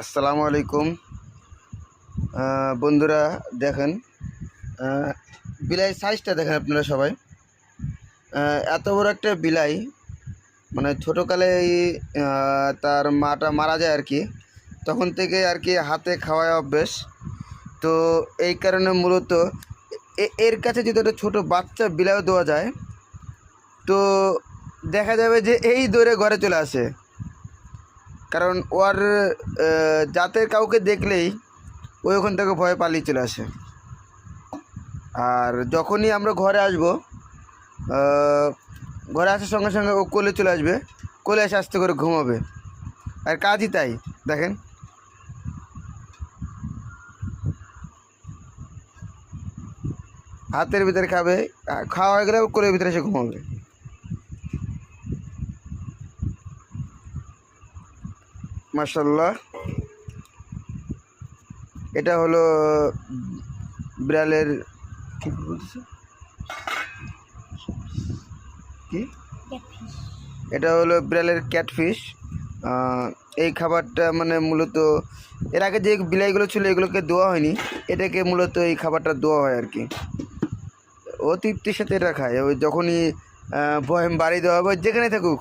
আসসালামু আলাইকুম বন্ধুরা। দেখেন বিলাই সাইজটা দেখেন আপনারা সবাই। এত বড় একটা বিলাই, মানে ছোটোকালেই তার মাটা মারা যায় আর কি, তখন থেকে আর কি হাতে খাওয়ায় অভ্যেস। তো এই কারণে মূলত এর কাছে যদি একটা ছোটো বাচ্চা বিলাইও দেওয়া যায়, তো দেখা যাবে যে এই দৌড়ে ঘরে চলে আসে। কারণ ওর জাতের কাউকে দেখলেই ওই ওখান থেকে ভয়ে পালিয়ে চলে আসে। আর যখনই আমরা ঘরে আসবো, ঘরে আসার সঙ্গে সঙ্গে ও কোলে চলে আসবে, কোলে এসে আস্তে করে ঘুমাবে। আর কাজই তাই, দেখেন হাতের ভিতরে খাবে, খাওয়া হয়ে গেলে কোলের ভিতরে এসে ঘুমাবে। মাশাআল্লাহ, এটা হলো বিড়ালের কি বলছে কি, এটা হলো বিড়ালের ক্যাটফিশ। এই খাবারটা মানে মূলত এর আগে যে বিলাইগুলো ছিল এগুলোকে দেওয়া হয়নি, এটাকে মূলত এই খাবারটা দেওয়া হয় আর কি। ও তৃপ্তির সাথে এটা খায়। ওই যখনই বয়াম বাড়ি দেওয়া হবে, যেখানে থাকুক